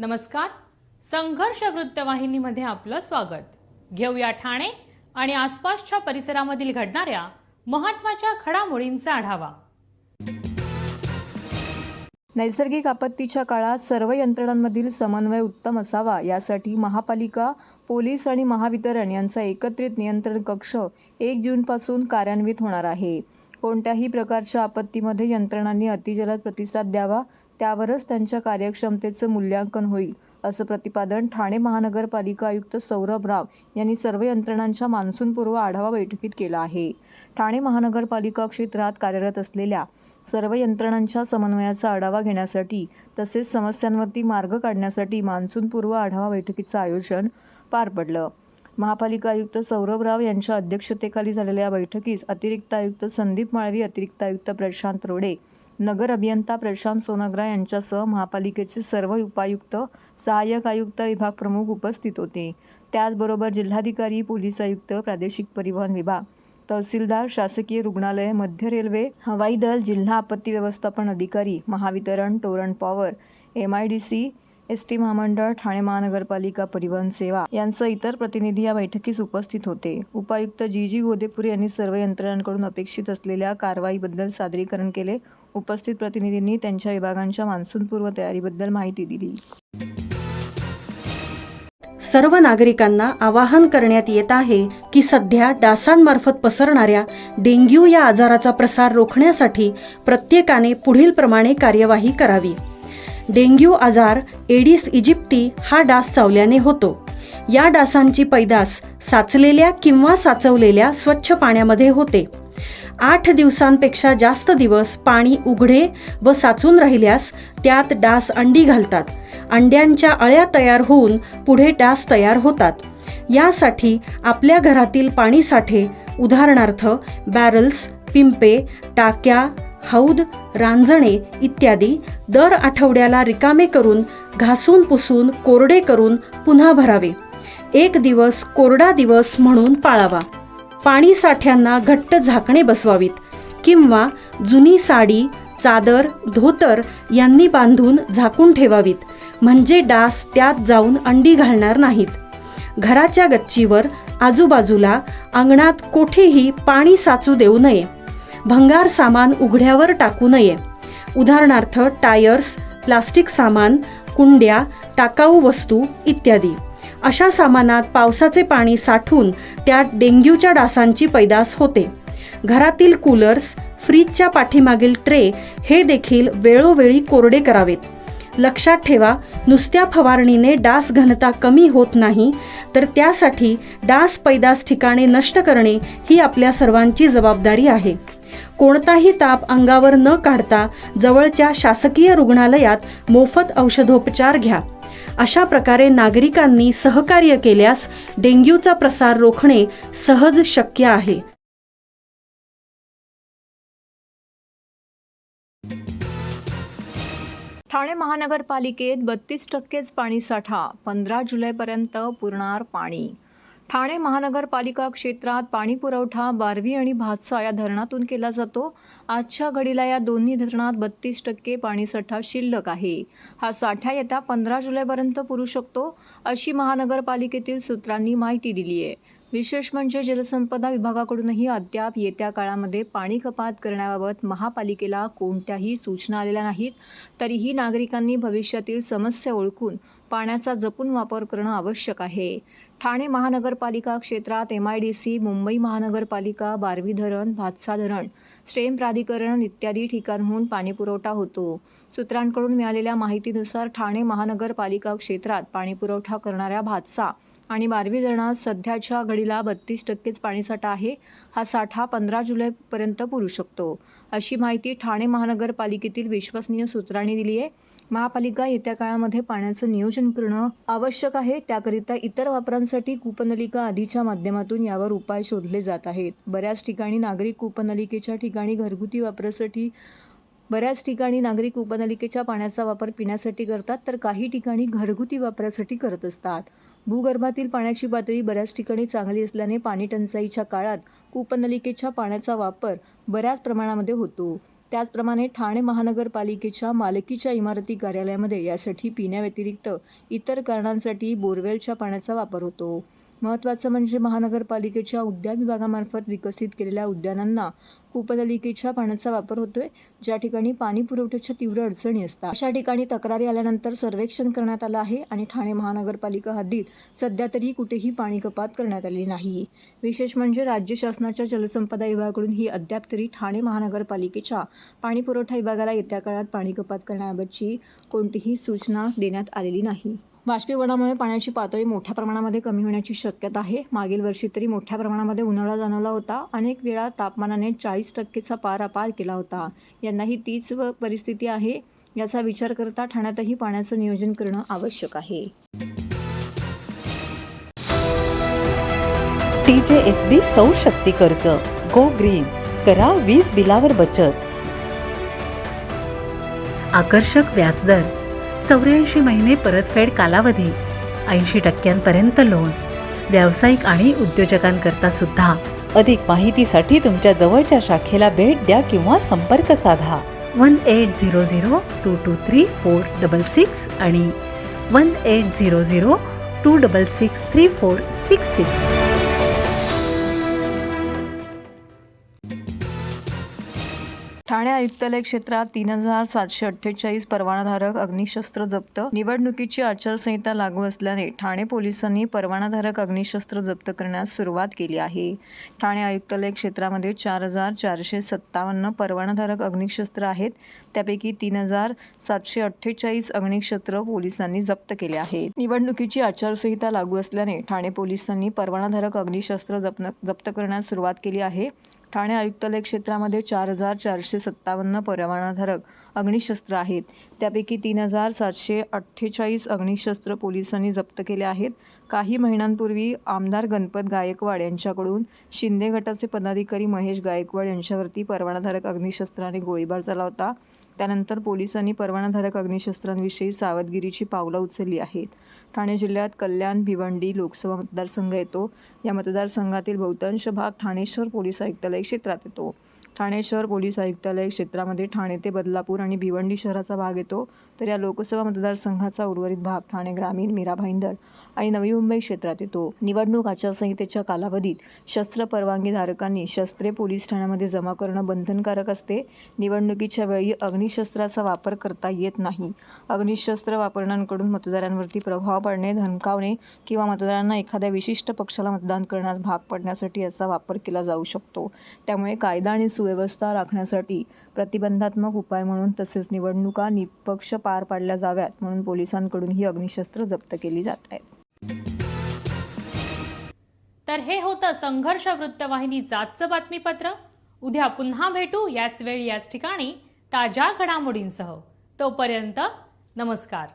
नमस्कार. संघर्ष वृत्तवाहिनीमध्ये आपलं स्वागत. घेऊया ठाणे आणि आसपासच्या परिसरामधील घडणाऱ्या महत्त्वाच्या घडामोडींचा आढावा. नैसर्गिक आपत्तीच्या काळात सर्व यंत्रणांमधील समन्वय उत्तम असावा यासाठी महापालिका, पोलीस आणि महावितरण यांचा एकत्रित नियंत्रण कक्ष 1 जूनपासून कार्यान्वित होणार आहे. कोणत्याही प्रकारच्या आपत्तीमध्ये यंत्रणांनी अतिजलद प्रतिसाद द्यावा, त्यावरच त्यांच्या कार्यक्षमतेचं मूल्यांकन होईल, असं प्रतिपादन ठाणे महानगरपालिका आयुक्त सौरभ राव यांनी सर्व यंत्रणांच्या मान्सूनपूर्व आढावा बैठकीत केलं आहे. ठाणे महानगरपालिका क्षेत्रात कार्यरत असलेल्या सर्व यंत्रणांच्या समन्वयाचा आढावा घेण्यासाठी तसेच समस्यांवरती मार्ग काढण्यासाठी मान्सूनपूर्व आढावा बैठकीचं आयोजन पार पडलं. महापालिका आयुक्त सौरभ राव यांच्या अध्यक्षतेखाली झालेल्या बैठकीस अतिरिक्त आयुक्त संदीप माळवी, अतिरिक्त आयुक्त प्रशांत रोडे, नगर अभियंता प्रशांत सोनग्रा यांच्यासह महापालिकेचे सर्व उपायुक्त, सहाय्यक आयुक्त, विभाग प्रमुख उपस्थित होते. त्याचबरोबर जिल्हाधिकारी, पोलीस आयुक्त, प्रादेशिक परिवहन विभाग, तहसीलदार, शासकीय रुग्णालय, मध्य रेल्वे, हवाई दल, जिल्हा आपत्ती व्यवस्थापन अधिकारी, Mahavitaran, Torrent power, MIDC, ST महामंडळ, ठाणे महानगरपालिका परिवहन सेवा यांसह इतर प्रतिनिधी या बैठकीस उपस्थित होते. उपायुक्त GG गोदेपुरे यांनी सर्व यंत्रणांकडून अपेक्षित असलेल्या कारवाईबद्दल सादरीकरण केले. उपस्थित प्रतिनिधींनी त्यांच्या विभागांच्या मान्सूनपूर्व तयारीबद्दल माहिती दिली. सर्व नागरिकांना आवाहन करण्यात येत आहे की सध्या डासांमार्फत पसरणाऱ्या डेंग्यू या आजाराचा प्रसार रोखण्यासाठी प्रत्येकाने पुढील प्रमाणे कार्यवाही करावी. डेंग्यू आजार एडिस इजिप्ती हा डास चावल्याने होतो. या डासांची पैदास साचलेल्या किंवा साचवलेल्या स्वच्छ पाण्यामध्ये होते. 8 दिवसांपेक्षा जास्त दिवस पाणी उघडे व साचून राहिल्यास त्यात डास अंडी घालतात. अंड्यांच्या अळ्या तयार होऊन पुढे डास तयार होतात. यासाठी आपल्या घरातील पाणीसाठे, उदाहरणार्थ बॅरल्स, पिंपे, टाक्या, हौद, रांजणे इत्यादी दर आठवड्याला रिकामे करून घासून पुसून कोरडे करून पुन्हा भरावे. 1 दिवस कोरडा दिवस म्हणून पाळावा. पाणी साठ्यांना घट्ट झाकणे बसवावीत किंवा जुनी साडी, चादर, धोतर यांनी बांधून झाकून ठेवावीत, म्हणजे डास त्यात जाऊन अंडी घालणार नाहीत. घराच्या गच्चीवर, आजूबाजूला, अंगणात कोठेही पाणी साचू देऊ नये. भंगार सामान उघड्यावर टाकू नये. उदाहरणार्थ टायर्स, प्लास्टिक सामान, कुंड्या, टाकाऊ वस्तू इत्यादी. अशा सामानात पावसाचे पाणी साठून त्यात डेंग्यूच्या डासांची पैदास होते. घरातील कूलर्स, फ्रीजच्या पाठीमागील ट्रे हे देखील वेळोवेळी कोरडे करावेत. लक्षात ठेवा, नुसत्या फवारणीने डास घनता कमी होत नाही, तर त्यासाठी डास पैदास ठिकाणे नष्ट करणे ही आपल्या सर्वांची जबाबदारी आहे. कोणताही ताप अंगावर न काढता जवळच्या शासकीय रुग्णालयात मोफत औषधोपचार घ्या. अशा प्रकारे नागरिकांनी सहकार्य केल्यास डेंग्यूचा प्रसार रोखणे सहज शक्य आहे. ठाणे महानगरपालिकेत 32% पाणीसाठा, 15 जुलैपर्यंत पुरणार पाणी. ठाणे महानगरपालिका क्षेत्रात पाणी पुरवठा बारवी आणि भातसा या धरणातून केला जातो. आजच्या घडीला या दोन्ही धरणात 32% पाणीसाठा शिल्लक आहे. हा साठा येत्या 15 जुलैपर्यंत पुरू शकतो, अशी महानगरपालिकेतील सूत्रांनी माहिती दिली आहे. विशेष म्हणजे जलसंपदा विभागाकडूनही अद्याप येत्या काळामध्ये पाणी कपात करण्याबाबत महापालिकेला कोणत्याही सूचना आलेल्या नाहीत. तरीही नागरिकांनी भविष्यातील समस्या ओळखून पाण्याचा जपून वापर करणं आवश्यक आहे. ठाणे महानगरपालिका क्षेत्रात MIDC, मुंबई महानगरपालिका, बारवी धरण, भातसा धरण, स्टेम प्राधिकरण इत्यादी ठिकाणहून पाणीपुरवठा होतो. सूत्रांकडून मिळालेल्या माहितीनुसार ठाणे महानगरपालिका क्षेत्रात पाणीपुरवठा करणाऱ्या भातसा आणि बारवी धरणात सध्याच्या घडीला 32% पाणीसाठा आहे. हा साठा 15 जुलैपर्यंत पुरू शकतो, अशी माहिती ठाणे महानगरपालिकेतील विश्वसनीय सूत्रांनी दिली आहे. महापालिका येत्या काळामध्ये पाण्याचं नियोजन करणं आवश्यक आहे. त्याकरिता इतर वापरांसाठी कूपनलिका आदीच्या माध्यमातून यावर उपाय शोधले जात आहेत. बऱ्याच ठिकाणी नागरिक कूपनलिकेच्या पाण्याचा वापर पिण्यासाठी करतात, तर काही ठिकाणी घरगुती वापरासाठी करत असतात. भूगर्भातील पाण्याची पातळी बऱ्याच ठिकाणी चांगली असल्याने पाणी टंचाईच्या काळात कूपनलिकेच्या पाण्याचा वापर बऱ्याच प्रमाणामध्ये होतो. त्याचप्रमाणे ठाणे महानगरपालिकेच्या मालकीच्या इमारती कार्यालयामध्ये यासाठी पिण्याव्यतिरिक्त इतर कारणांसाठी बोरवेलच्या पाण्याचा वापर होतो. महत्त्वाचं म्हणजे महानगरपालिकेच्या उद्यान विभागामार्फत विकसित केलेल्या उद्यानांना कूपनलिकेच्या पाण्याचा वापर होतोय, ज्या ठिकाणी पाणी पुरवठ्याच्या तीव्र अडचणी असतात. अशा ठिकाणी तक्रारी आल्यानंतर सर्वेक्षण करण्यात आलं आहे आणि ठाणे महानगरपालिका हद्दीत सध्या तरी कुठेही पाणी कपात करण्यात आली नाही. विशेष म्हणजे राज्य शासनाच्या जलसंपदा विभागाकडून ही अद्याप तरी ठाणे महानगरपालिकेच्या पाणी पुरवठा विभागाला येत्या काळात पाणी कपात करण्याबाबतची कोणतीही सूचना देण्यात आलेली नाही. बाष्पीभवनामुळे पाण्याची पातळी मोठ्या प्रमाणामध्ये कमी होण्याची शक्यता आहे. मागील वर्षी तरी मोठ्या प्रमाणामध्ये उन्हाळा जाणवला होता. अनेक वेळा तापमानाने 40% पार केला होता. यंदाही तीच परिस्थिती आहे. याचा विचार करता ठाण्यातही पाण्याचं नियोजन करणं आवश्यक आहे. TJSB सौर शक्ती कर्ज गो ग्रीन, करा वीज बिलावर बचत. आकर्षक व्याजदर, 84 महिने परतफेड कालावधी, 80% लोन, व्यावसायिक आणि उद्योजकांकरता सुद्धा. अधिक माहितीसाठी तुमच्या जवळच्या शाखेला भेट द्या किंवा संपर्क साधा. 1800-223-466 आणि 1800-266-3466. ठाणे आयुक्तालय क्षेत्रात 3748 परवानाधारक अग्निशस्त्र जप्त. निवडणुकीची आचारसंहिता लागू असल्याने ठाणे पोलिसांनी परवानाधारक अग्निशस्त्र जप्त करण्यास सुरुवात केली आहे. ठाणे आयुक्तालय क्षेत्रामध्ये 4457 परवानाधारक अग्निशस्त्र आहेत. त्यापैकी 3748 अग्निशस्त्र पोलिसांनी जप्त केले आहेत. निवडणुकीची आचारसंहिता लागू असल्याने ठाणे पोलिसांनी परवानाधारक अग्निशस्त्र जप्त करण्यास सुरुवात केली आहे. ठाणे आयुक्तालय क्षेत्रामध्ये 4457 परवानाधारक अग्निशस्त्र आहेत. त्यापैकी 3748 अग्निशस्त्र पोलिसांनी जप्त केले आहेत. काही महिन्यांपूर्वी आमदार गणपत गायकवाड यांच्याकडून शिंदे गटाचे पदाधिकारी महेश गायकवाड यांच्यावरती परवानाधारक अग्निशस्त्राने गोळीबार झाला होता. त्यानंतर पोलिसांनी परवानाधारक अग्निशस्त्रांविषयी सावधगिरीची पावलं उचलली आहेत. ठाणे जिल्ह्यात कल्याण भिवंडी लोकसभा मतदारसंघ येतो. या मतदारसंघातील बहुतांश भाग ठाणे शहर पोलीस आयुक्तालय क्षेत्रात येतो. ठाणे शहर पोलीस आयुक्तालय क्षेत्रामध्ये ठाणे ते बदलापूर आणि भिवंडी शहराचा भाग येतो. तर या लोकसभा मतदारसंघाचा उर्वरित भाग ठाणे ग्रामीण, मीरा भाईंदर आणि नवी मुंबई क्षेत्रात येतो. निवडणूक आचारसंहितेच्या कालावधीत शस्त्र परवानगीधारकांनी शस्त्रे पोलीस ठाण्यामध्ये जमा करणं बंधनकारक असते. निवडणुकीच्या वेळी अग्निशस्त्राचा वापर करता येत नाही. अग्निशस्त्र वापरणाऱ्यांकडून मतदारांवरती प्रभाव पडणे, धमकावणे किंवा मतदारांना एखाद्या विशिष्ट पक्षाला मतदान करण्यास भाग पाडण्यासाठी याचा वापर केला जाऊ शकतो. त्यामुळे कायदा आणि सुव्यवस्था राखण्यासाठी प्रतिबंधात्मक उपाय म्हणून तसेच निवडणुका निष्पक्ष पार पाडल्या जाव्यात म्हणून पोलिसांकडून ही अग्निशस्त्र जप्त केली जात आहेत. तर हे होतं संघर्ष वृत्तवाहिनीचं आजचं बातमीपत्र. उद्या पुन्हा भेटू याच वेळी याच ठिकाणी ताज्या घडामोडींसह. तोपर्यंत नमस्कार.